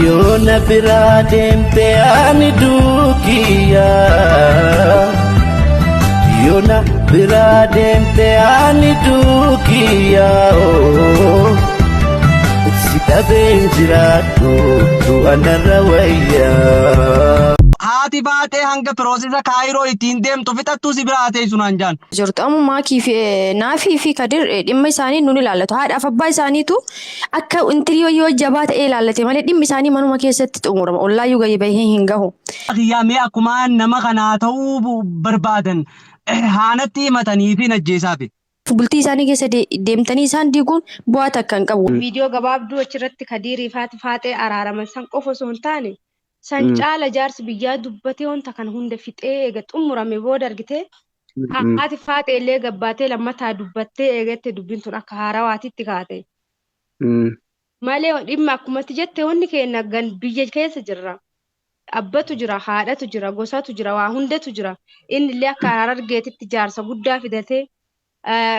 Yoona biraa deemte ani duukiya. Yoona biraa deemte ani duukiya. Si dhabeen jiraadhu du'anarra wayyaa. Haati baatee hanga piroosesa kaayiroo ittiin deemtu fixattuu si biraa teessu naan jaan. Jirtu ammaa naafii fi kadir dhimma isaanii nun ilaallatu. Haadhaaf abbaa isaaniitu akka intirii yoo jabaa ta'ee ilaallate malee dhimmi isaanii manuma keessatti xumurama. Ollaayyuu gahee bahee hin gahu. Xiyyamee akkuma nama kanaa ta'uu barbaadan haanatti himatanii fi najjeesaafi. Bultii isaanii keessa deemtanii isaan diiguun bu'aa takka hin qabu. Viidiyoo gabaabduu achirratti Kadirii faatee araaraman san qofa osoo hin taane san caala jaarsi biyyaa dubbatee wanta kan hunda fixee eega xumurame booda argitee haati faatee illee gabbaatee lammataa dubbattee eegatti dubbiin tun akka haarawaatitti kaate. Malee dhimma akkumatti jettee wanni keenya biyya keessa jirra. Abbatu jira, haadhatu jira, gosatu jira, waa hundatu jira. Inni illee akka argeetitti jaarsa guddaa fidatee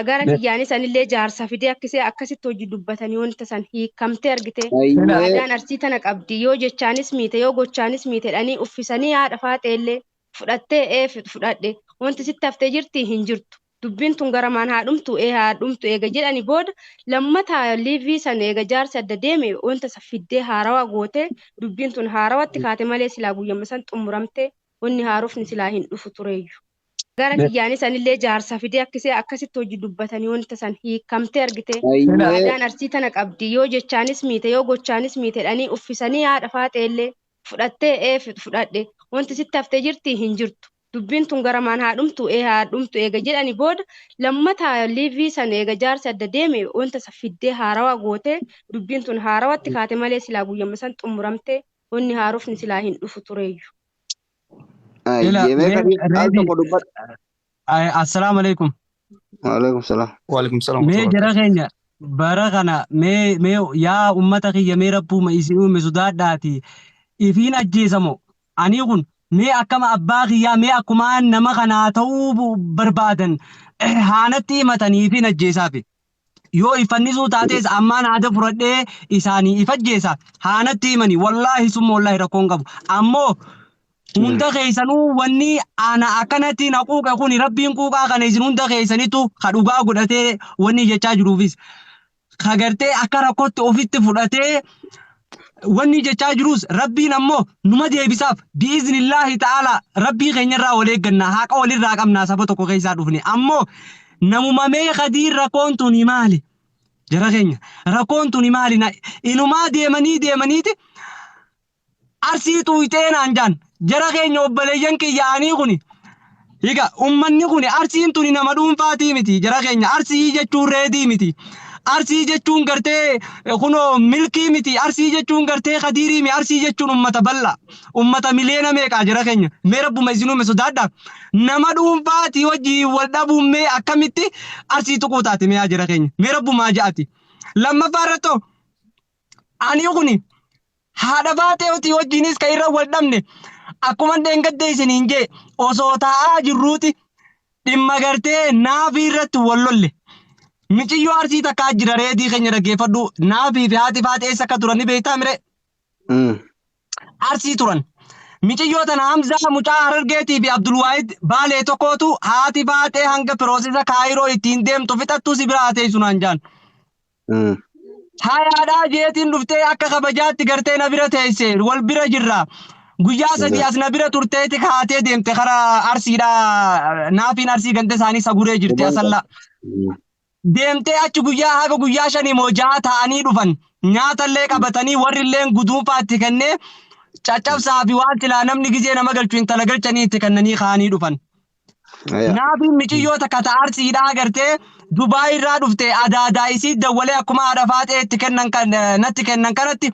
gara kiyyaanis anillee jaarsa fidee akkasitti hojii dubbatanii wanta san hiikamtee argitee aadaan arsii tana qabdi yoo jechaanis miite yoo gochaanis miite dhanii uffisanii haadha faatee fudhattee fudhadhe wanti sitti haftee jirti hin jirtu dubbiin tun garamaan haadhumtu eega jedhani booda lammataa liivii san eega jaarsa adda deeme wanta fiddee haarawaa gootee dubbiin tun haarawatti kaate malee silaa guyyama san xumuramtee wanni haarofni silaa hin dhufu tureeyyu. Gara kiyyaanis anillee jaarsa fidee akkasitti hojii dubbatanii wanta san hiikamtee argitee aadaan arsii tana qabdi yoo jechaanis miite yoo gochaanis miite dhanii uffisanii haadha faatee fudhattee fudhadhe wanti sitti haftee jirti hin jirtu dubbiin tun garamaan haadhumtu eega jedhani booda lammataa liivii san eega jaarsa adda deeme wanta fiddee haarawaa gootee dubbiin tun haarawatti kaate malee silaa guyyama san xumuramtee wanni haarofni silaa hin dhufu tureeyyu. Assalamu alaikum. Waalaikum salam. Waalaikum salam. Mee jara keenya bara kana mee yaa ummata kiyya mee rabbuma isin uume sodaadhaati ifiin ajjeesamo ani kun mee akkama abbaa kiyyaa mee akkuma nama kanaa ta'uu barbaadan haanatti himatanii ifiin ajjeesaafi. Yoo ifannisuu taates ammaan haada furadhee isaanii ifajjeesa haanatti himanii wallaahi summa wallaahi rakkoon qabu ammoo hunda keessanuu wanni ana akkanatti naquuqa kun rabbiin quuqaa kana isin hunda keessanitu kadhugaa godhatee wanni jechaa jiruufis kagartee akka rakkootti ofitti fudhatee wanni jechaa jirus rabbiin ammoo numa deebisaaf biiznillaahi ta'ala rabbii keenyarraa wal eeggannaa haqa walirraa qabnaa saba tokko keessaa dhufne ammoo namumamee Kadiir rakkoon tuni maali jara keenya rakkoon tuni maali inumaa deemaniiti arsii tuutee naan jaan jara keenya obboleeyyan kiyyaanii kuni higa ummanni kuni arsiin tuni nama dhuunfaatii miti jara keenya arsii jechuun reedii miti arsii jechuun gartee kunoo milkii miti arsii jechuun gartee Kadiirii mi arsii jechuun ummata bal'aa ummata miliyoona meeqaa jara keenya mee rabbuma isinuume sodaadhaa nama dhuunfaatii wajjii wal dhabuun mee akkamitti arsii tuquu taate mee jara keenya mee rabbumaa ja'ati lammaffaa irrattoo ani kuni haadha baatee otii wajjiinis kan irra wal dhabne akkuma deengaddee isiniin jee osoo taa'aa jirruuti dhimma gartee naafii irratti wal lolle michiyyoo arsii takkaa jira reedii keenya dhaggeeffadhu naafii fi haati faatee eessa akka turan ni beektaa mire arsii turan michiyyoo tana Hamzaa mucaa Harargeetii fi Abdulwaahid Baalee tokkootu haati faatee hanga piroosesa kaayiroo ittiin deemtu fixattuu si biraa teessu naan jaan. Hayaadhaa jeetiin dhuftee akka kabajaatti gartee na bira teesse wal bira jirra. Guyyaa sadii as na bira turteeti kaatee deemte karaa arsiidhaa naafiin arsii ganda isaanii saguree jirti asalla. Deemtee achi guyyaa haga guyyaa shanii moo ja'a ta'anii dhufan nyaatallee qabatanii warrillee guduunfaatti kennee caccabsaa fi waan silaa namni gizee nama galchu intala galchanii itti kennanii kaanii dhufan. Naafiin michiyyoo takka ta'a arsiidhaa gartee Dubaay irraa dhufte adaadaa isii dawwalee akkuma haadha faatee itti kennan natti kennan kanatti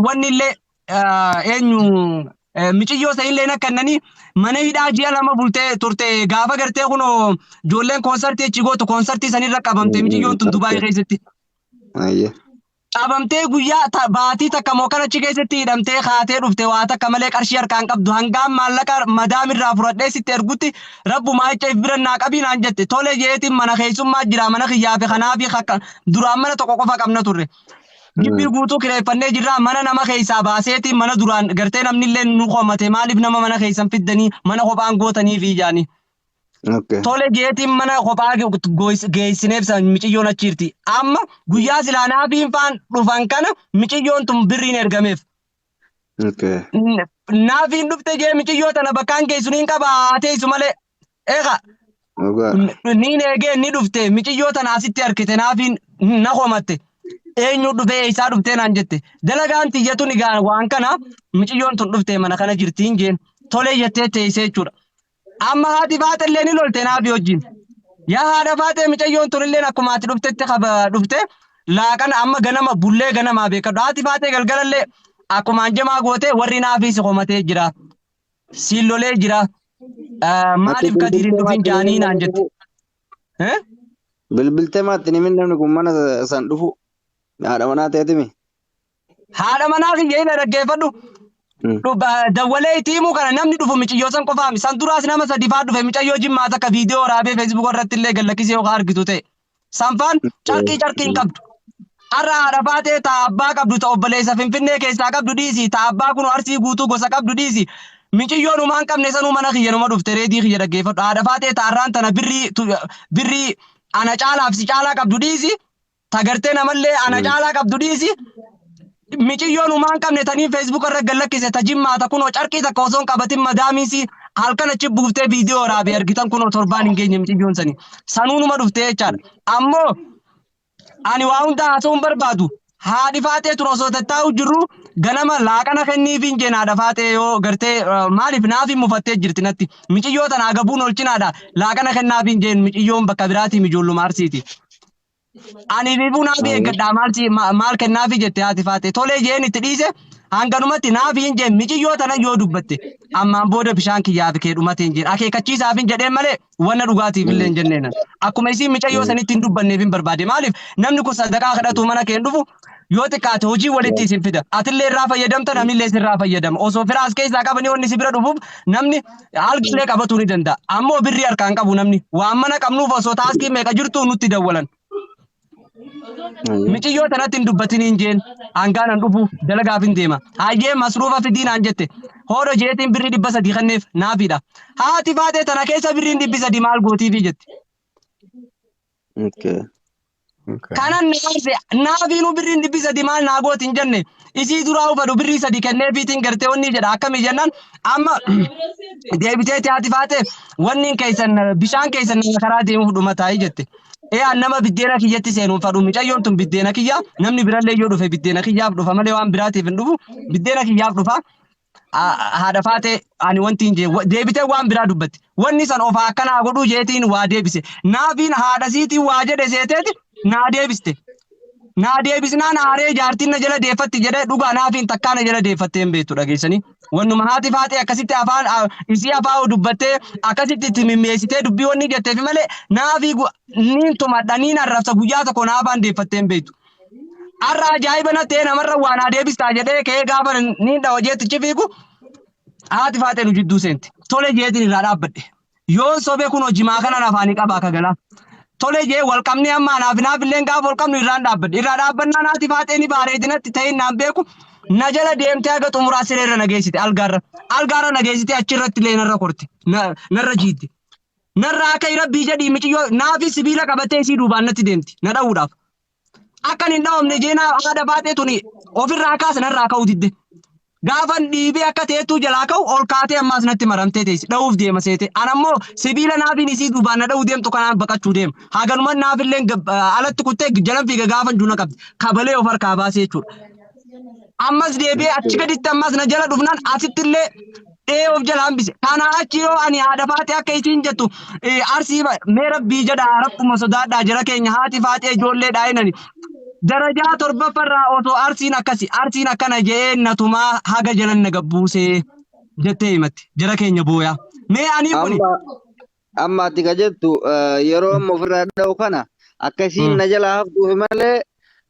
wanni illee eenyu michiyyoo sa'illee na kennanii mana hidhaa ji'a lama bultee turte gaafa gartee kunoo ijoolleen koonsartii achi gootu koonsartii sanirra qabamte michiyyoon tun Dubaay keessatti. Qabamtee guyyaa baatii takka moo kan achi keessatti hidhamtee kaatee dhufte waa takka malee qarshii harkaan qabdu hangaan maallaqa madaamirraa fudhadhee sitti ergutti rabbumaa jecha birannaa qabii naan jette tole jeetiin mana keessummaa jira mana kiyyaafe kanaafi duraan mana tokko qofa qabna turre. Gibbii guutuu kireeffannee jirra mana nama keessaa baaseeti mana duraan gartee namni illee nu qomate maaliif nama mana keessan fiddanii mana kophaan gootanii fi jaanii. Okay. Tole jeetiin mana kophaa geessineef miciyyoon achiirti. Amma guyyaa silaanaa biinfaan dhufan kana miciyyoon tun birriin ergameef. Okay. Naafiin dhufte jee miciyyoo tana bakkaan geessu niin qaba teessu malee. Eega. Niin eegee ni dhufte miciyyoo tana asitti harkite naafiin na qomatte. Eenyu dhufee isaa dhuftee naan jette. Dalagaan tiyyatuun egaa waan kana miciyyoon tun dhufte mana kana jirtiin jeen. Tole jettee teessee jechuudha. Amma haati faate illee ni lolte naafi wajjin. Yaa haadha faate miciyyoon tun illee akkuma ati dhuftetti dhufte laaqana amma ganama bullee ganamaa beekadhu. Haati faate galgala illee akkuma anjamaa goote warri naafii si qomatee jira. Siillolee jira. Maaliif gadiin dhufin jaanii naan jette. Bilbiltee maatti ni namni kun mana san dhufu haadha manaa ta'eetimi. Haadha manaa kiyyeena dhaggeeffadhu. Dawwalee itiimuu kana namni dhufu miciyyoo san qofaami. San duraas nama sadi faa dhufe micayyoo jimmaa takka viidiyoo waraabee feesbuuk irratti illee gallakkisee yookaan argitu ta'e. Sanfaan carqii hin qabdu. Har'a haadha faatee taa abbaa qabdu ta obboleessa Finfinnee keessaa qabdu dhiisi. Ta abbaa kun arsii guutuu gosa qabdu dhiisi. Miciyyoon humaan qabne sanuu mana kiyya nama dhufte reedii kiyya dhaggeeffadhu. Haadha faatee ta har'aan tana birrii ana caalaaf si caalaa qabdu dhiisi. Ta gartee namallee ana caalaa qabdu dhiisi. Miciyyoon humaan qabne tanii feesbuuk irra gallakkise ta jimmaata kunoo carqii takka osoo hin qabatin madaamiisi halkan achi buuftee viidiyoo waraabee argitan kunoo torbaan hin geenye miciyyoon sanii. Sanuu numa dhuftee jechaadha. Ammoo ani waa hunda haasa'uun barbaadu. Haadhi faatee ture osoo tattaa'u jirru ganama laaqana kenniifiin jeen haadha faatee yoo gartee maaliif naafiin mufattee jirti natti. Miciyyoo tana agabuun olchinaadha. Laaqana kennaafiin jeen miciyyoon bakka biraatii ijoolluma arsiiti. Ani bifuu naafi eeggadhaa maal kennaafi jette haati faate tolee jeen itti dhiise hanganumatti naafiin jeen miciyyoo tana yoo dubbatte ammaan booda bishaan kiyyaa fi kee dhumateen jeen akeekkachiisaafin jedheen malee wanna dhugaatiif illee hin jenneenan akkuma isiin micayyoo sanitti hin dubbanneef hin barbaade maaliif namni kun sadaqaa kadhatu mana kee hin dhufu yoo xiqqaate hojii walitti isin fida atillee irraa fayyadamta namni illee sirraa fayyadama osoo firaas keessaa qabanii wanni si bira dhufuuf namni algillee qabatuu ni danda'a ammoo birrii harkaan qabu namni waan mana qabnuuf osoo taaskii meeqa jirtu nutti dawwalan. Miciyyoo tanatti hin dubbatiniin jeen hangaanan dhufu dalagaaf hin deema. Hayyee masruufa fidiinaan jette hoodho jeetiin birrii 300 kenneef naafiidha. Haati faatee tana keessa birriin 300 maal gootiifi jette. Kanan naafiinuu birriin 300 maal naa gooti hin jenne isii duraa ufadhu birrii 3 kenneefiitiin gartee wanni jedha akkamii jennaan amma deebiteeti haati faatee wanni keessan bishaan keessan karaa deemuuf dhumataa jette. Nama biddeena kiyyatti seenuun fadhu micayyoon tun biddeena kiyya namni birallee yoo dhufe biddeena kiyyaaf dhufa malee waan biraatiif hin dhufu biddeena kiyyaaf dhufa haadha faatee ani wanti hin jee deebitee waan biraa dubbatti wanni san ofaa akkanaa godhuu jeetiin waa deebise naafiin haadha siitiin waa jedhe seeteeti naa deebiste naa deebisnaan haaree jaartiin na jala deeffatti jedhee dhugaa naafiin takkaa na jala deeffattee hin beektu dhageessanii. Wannuma haati faatee akkasitti afaan isii afaa dubbattee akkasitti itti mimmeessitee dubbii wanni jetteef malee naafii niin tumadha niin arrabsa guyyaa tokko naafaan deeffattee hin beektu. Har'a ajaa'iba na ta'e namarra waan haa deebistaa jedhee ka'ee gaafa niin dhawa jeettichi fiigu haati faatee nu jidduu seenti. Tole jeetiin irraa dhaabbadhe. Yoon sobee kun hojimaa kanan afaanii qabaa akka galaa. Tole jee walqabni amma naaf illee gaafa walqabnu irraan dhaabbadhe. Irraa dhaabbannaan haati faatee ni bareedinatti ta'e naan beeku. Na jala deemtee aga xumuraa sireerra nageessite algaarra nageessite achirratti illee narra korte narra jiitte narra akka rabbii jedhii miciyyoo naafi sibiila qabattee isii duubaan natti deemti na dha'uudhaaf akkan hin dhawamne jeenaa haadha faatee tuni ofirraa kaasa narraa ka'uu didde gaafan dhiibee akka teettuu jalaa ka'u ol kaatee ammaas natti maramtee teessi dha'uuf deema seete anammoo sibiila naafiin isii duubaan na dha'uu deemtu kanaan baqachuu deema haganuman naafillee alatti kuttee jalan fiiga gaafan duuna qabdi kabalee of harkaa baasee jechuudha. Ammas deebi'ee achi gaditti ammas na jala dhufnaan asitti illee of jala hambise. Kana achi yoo ani haadha faatee akka isiin jettu arsii mee rabbii jedha rabbuma sodaadhaa jara keenya haati faatee ijoollee dhaayinani. Darajaa 7ffarraa osoo arsiin akkana jee natumaa haga jalan na gabbuusee jettee himatti jara keenya booyaa. Mee ani kuni. Amma ati ka jettu yeroo amma ofirraa dha'u kana akkasiin na jala haftuuf malee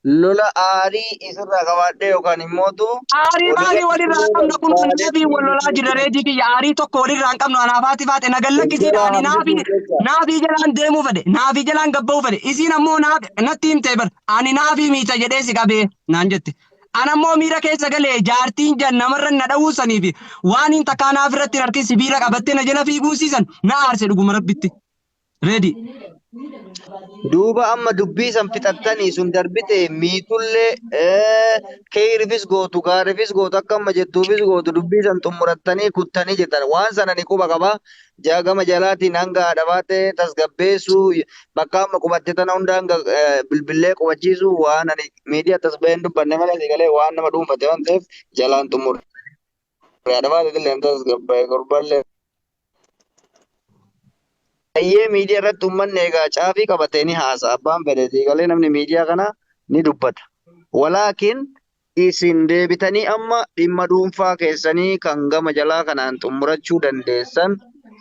lola aarii isirraa qabaadhee yookaan immoo Aarii maali walirraa walirratti qabna kun naafi barbaadee wallolaa jira reetii kiyya aarii tokko walirraa hin qabnu anaafaati faate nagan lakkisiidha ani naafii jalaan deemuu fedhe naafii jalaan gabba'uu fedhe isiin ammoo natti himte bar ani naafii miita jedhee si qabee naan jette. Anammoo miira keessa galee jaartiin jan namarra na dhawuusanii fi waan hin takkaa naaf irratti harki sibiila qabattee na jala fiiguusiisan na aarse dhuguma rabbitti. Reedi. Duuba amma dubbii san fixattanii sun darbite miitullee keerifis gootu gaarifis gootu akka amma jettuufis gootu dubbii san xumurattanii kuttanii jettan waan sana ni quba qaba jaagama jalaatiin hanga dhabaate tasgabbeessu bakka amma qubatte tana hunda hanga bilbillee qubachiisu waan ani miidiyaa tasbeen dubbanne malee galee waan nama dhuunfate waan ta'eef jalaan xumur. Dhabaate illee tasgabbee gurballee. Ayyee miidiyaa irratti uummanni egaa caafii qabatee ni haasa'a abbaan fedheeti galee namni miidiyaa kana ni dubbata. Walaakin isin deebitanii amma dhimma dhuunfaa keessanii kan gama jalaa kanaan xumurachuu dandeessan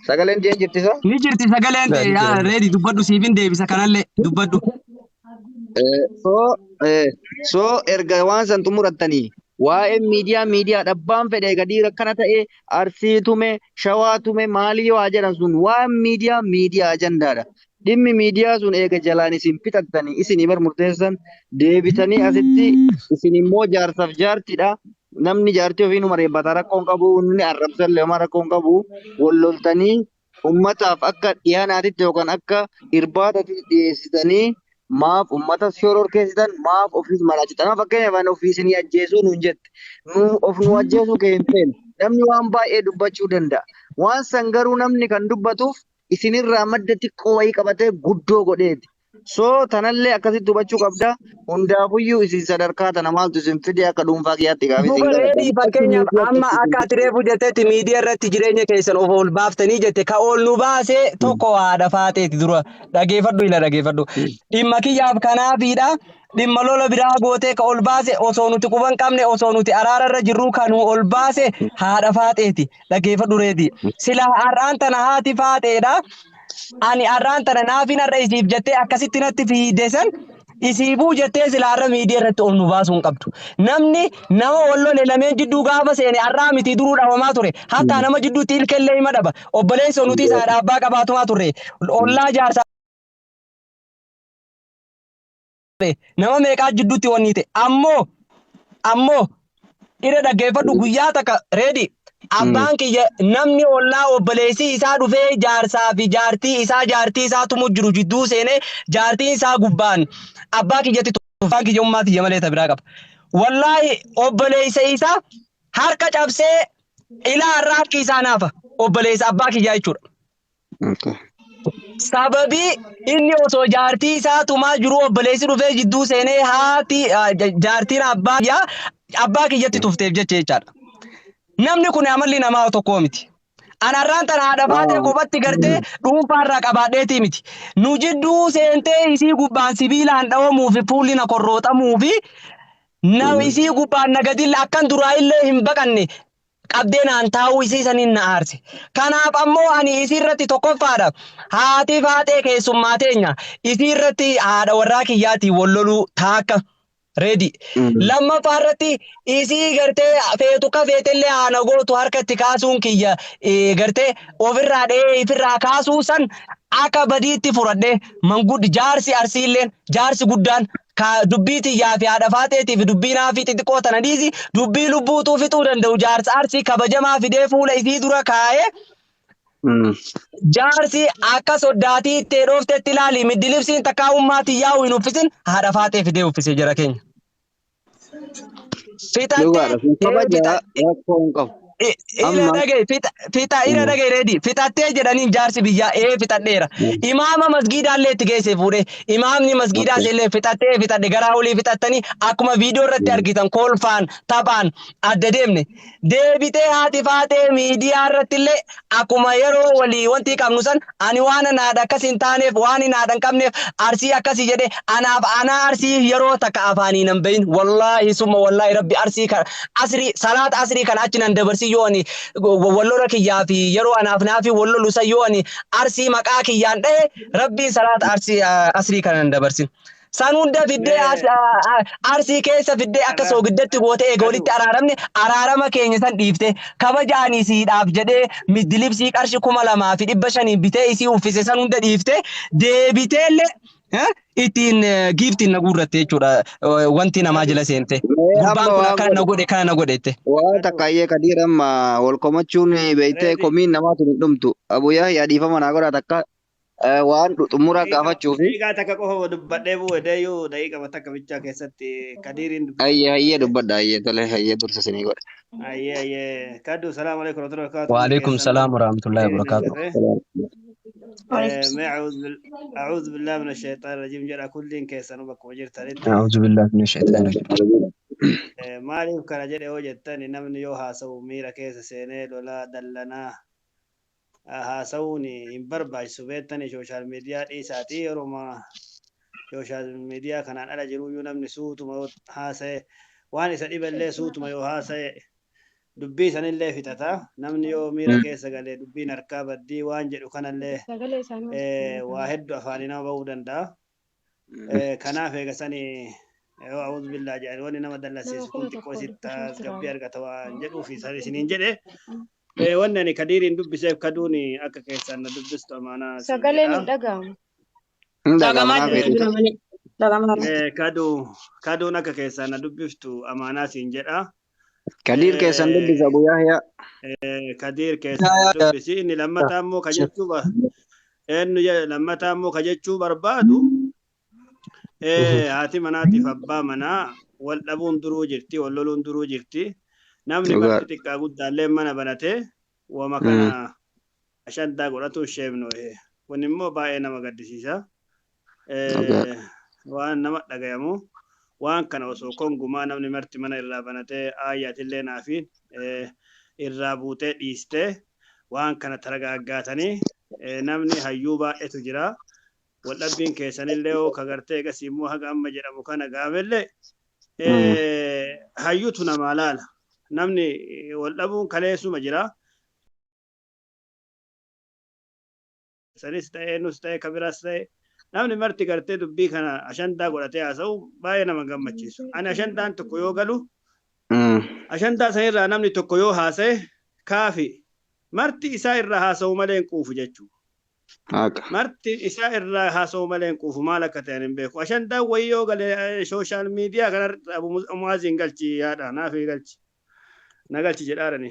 sagaleen jeen jirtisa? Ni jirti sagaleen reedi dubbadhu siifin deebisa kanallee dubbadhu. So erga waan san xumurattanii waa'ee miidiyaa dhabbaan fedhe gadii rakkana ta'e arsii tume shawaa tume maalii yoo haa jedhan sun waan miidiyaa ajandaadha. Dhimmi miidiyaa sun eega jalaan isin fixattanii isin bar murteessan deebitanii asitti isin immoo jaarsaaf jaartidha. Namni jaartii ofii numa reebbata rakkoon qabu inni arrabsallee homaa rakkoon qabu walloltanii ummataaf akka dhiyaanaatitti yookaan akka irbaatatti dhiyeessitanii maaf ummata shoror keessan maaf ofiis maraachitan fakkeenyaaf ofiis ni ajjeesuu nuun jette nu ajjeesuu keenya namni waan baay'ee dubbachuu danda'a waan san garuu namni kan dubbatuuf isinirraa madda xiqqoo wayii qabatee guddoo godheeti. So tanallee akkasitti hubachuu qabda hundaafuyyuu isin sadarkaa tana maaltu isin fide akka dhuunfaa kiyyaatti gaafii fakkeenyaaf amma akka ati reefu jettetti miidiyaa irratti jireenya keessan of ol baaftanii jette ka ol nu baasee tokko haadha faateeti dura dhageeffadhu dhimma kiyyaaf kanaafiidha. Dhimma lola biraa gootee ka ol baase osoo nuti quban qabne osoo nuti araararra jirru kan ol baase haadha faateeti dhageeffadhu reedi sila har'aan tana haati faateedha. Ani arraan tana naafin har'a isiif jettee akkasitti natti fiidesan isiifuu jettee silaarra miidiyaa irratti ol nu baasuu hin qabdu. Namni nama wallole lameen jidduu gaafa seene arraa miti duruu dhabamaa ture. Hatta nama jidduutti ilkellee hima dhaba. Obboleessa nuti isaadha abbaa qabaatumaa turre. Ollaa jaarsaa nama meeqaa jidduutti wanni ta'e. Ammoo ira dhaggeeffadhu guyyaa takka reedi. Abbaan kiyya namni ollaa obboleessi isaa dhufee jaarsaa fi jaartii isaa tumu jiru jidduu seenee jaartiin isaa gubbaan abbaa kiyyatti tuffaan kiyya ummaa tiyya malee tabiraa qaba. Wallaahi obboleessa isaa harka cabsee ilaa irraa harki isaa naafa obboleessa abbaa kiyyaa jechuudha. Sababii inni osoo jaartii isaa tumaa jiru obboleessi dhufee jidduu seenee haati jaartiin abbaa kiyyatti tufteef jechaadha. Namni kun amalli namaa tokko miti. Anarraan tana haadha baatee qubatti gartee dhuunfaarraa qabaadheetii miti. Nu jidduu seentee isii gubbaan sibiilaan dhawamuu fi fuulli na korrooxamuu fi isii gubbaan nagadilla akkan duraa illee hin baqanne qabdee naan taa'uu isii saniin na aarse. Kanaaf ammoo ani isii irratti tokkoffaadha. Haati faatee keessummaa teenya isii irratti haadha warraa kiyyaatii walloluu taakka. Reedi. Lammaffaa irratti isii gartee feetu ka feetellee haana gootu harkatti kaasuun kiyya gartee ofirraa dhee ifirraa kaasuu san akka badiitti furadhee manguddi jaarsi arsiilleen jaarsi guddaan ka dubbii tiyyaa fi haadha faateetiif dubbii naa fi xixiqqoo tana dhiisi dubbii lubbuutuu fixuu danda'u jaarsa arsii kabajamaa fidee fuula isii dura kaa'ee. Jaarsi akka soddaatii itti dhooftetti ilaali middilibsiin takkaa ummaatii yaa'u hin uffisin haadha faatee fidee uffise jara keenya. Ira dhagee reedi fixattee jedhaniin jaarsi biyyaa fixadheera. Imaama masgiidaallee itti geesse fuudhee imaamni masgiidaas illee fixadhe garaa olii fixattanii akkuma viidiyoo irratti argitan kolfaan taphaan adda deemne. Deebitee haati faatee miidiyaa irratti illee akkuma yeroo walii wanti qabnu san ani waan naadha akkas hin taaneef waan naadha hin qabneef arsii akkasii jedhee anaa arsii yeroo takka afaanii nan bahin wallaahi summa wallaahi rabbi arsii asrii salaata asrii kan achi nan dabarsi yoo ani wallola kiyyaa fi yeroo anaaf naafi wallolu san yoo ani arsii maqaa kiyyaan dhahe rabbiin salaata asrii kan nan dabarsin. San hunda fiddee arsii keessa fiddee akka soogiddaatti gootee eega walitti araaramne araarama keenya san dhiifte kabajaanii siidhaaf jedhee middilibsii qarshii 2,500 bitee isii uffise san hunda dhiifte deebiteellee ittiin giiftiin na guurratte jechuudha wanti namaa jala seente. Gubbaan kun akkana na godhe kana na godhette. Waan takkaayyee kadiiramma wal komachuun beeytee komiin namaatu hin dhumtu. Abuyyaa yaadifama naa godhaa takka waan xumuraa gaafachuuf. Daqiiqaa takka qofa dubbadhee bu'eedeyyuu daqiiqaa takka bichaa keessatti kadiiriin dubbadhe. Hayyee dubbadha hayyee tole hayyee dursa sinii godha. Hayyee kaddu salaamu alaikum warahmatullahi wabarakatuh. Wa alaikum salaam warahmatullahi wabarakatuh. أعوذ بالله من الشيطان الرجيم جرى كل كيسان وبك وجرت أعوذ بالله من الشيطان الرجيم. مالي كان جرى وجدتني نمن يوها سو ميرا كيس سينيل ولا دلنا هاسوني إن برباج سبيتني سوشيال ميديا إيساتي روما سوشيال ميديا كان على جرو ينمن سوت ما هاسه واني سديب اللي سوت ما يوهاسه dubbii sanillee fitata namni yoo miira keessa galee dubbiin harkaa baddii waan jedhu kanallee waa hedduu afaanii nama bahuu danda'a. Kanaaf eega sanii a'uudhu billaa jedhanii wanni nama dallasiisu kun xiqqoo sitti gabbii argata waan jedhuuf isiniin jedhe wanni ani kadiiriin dubbiseef kaduun akka keessaan na dubbistu amaanaa. Sagaleen hin dhagahamu. Kaduun akka keessaan na dubbiftu amaanaa siin jedha. Kadir keessan dubbisa guyyaa yaa. Kadir keessan dubbisi inni lammataa immoo kajechuu barbaadu haati manaatiif abbaa manaa wal dhabuun duruu jirti wal loluun duruu jirti namni bakki xiqqaa guddaallee mana banatee wama kana ashantaa godhatu sheemnu kun immoo baay'ee nama gaddisiisa waan nama dhagayamu. Waan kana osoo kongumaa namni marti mana irraa banatee ayyaatillee naafiin irraa buutee dhiistee waan kana taragaaggaatanii namni hayyuu baay'eetu jira. Waldhabbiin keessanillee yoo kagartee egasii immoo haga amma jedhamu kana gaamellee hayyuutu namaa laala. Namni waldhabuun kaleessuma jira. Sanis ta'ee nus ta'ee kabiraas ta'ee. Namni marti gartee dubbii kana ashantaa godhatee haasa'u baay'ee nama gammachiisu. Ani ashantaan tokko yoo galu ashantaa sanirraa namni tokko yoo haasa'e kaafi marti isaa irraa haasa'u malee hin quufu jechuudha. Marti isaa irraa haasa'u malee hin quufu maal akka ta'an hin beeku. Ashantaan wayii yoo galee sooshaal miidiyaa kanarratti Mu'aaziin galchi yaada naafi galchi na galchi jedhaarani.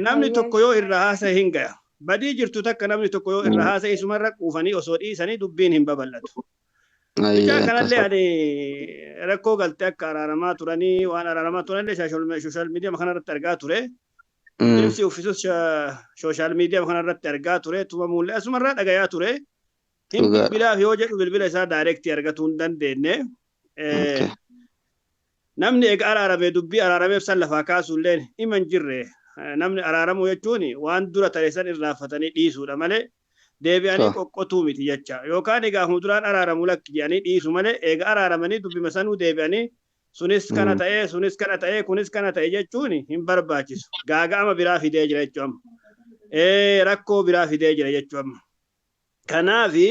Namni tokko yoo irraa haasa'e hin gaya. Badii jirtu takka namni tokko yoo irraa haasa'e isumarra quufanii osoo dhiisanii dubbiin hin babal'atu. Ijaa kanallee ani rakkoo galtee akka araaramaa turanii waan araaramaa turanillee sooshaal miidiyaa kanarratti argaa ture. Ibsi uffisus sooshaal miidiyaa kanarratti argaa ture. Tumamuullee asumarraa dhagayaa ture. Hin bilbilaaf yoo jedhu bilbila isaa daayirektii argatuu hin dandeenye. Namni eega araaramee dubbii araarameef san lafaa kaasuullee hima hin jirre. Namni araaramu jechuun waan dura tareessan irraanfatanii dhiisuudha malee deebi'anii qoqqotuu miti jecha yookaan egaa duraan araaramu lakki jedhanii dhiisu malee eega araaramanii dubbima sanuu deebi'anii sunis kana ta'ee kunis kana ta'e jechuun hin barbaachisu gaaga'ama biraa fidee jira jechuudha rakkoo biraa fidee jira jechuudha. Kanaafi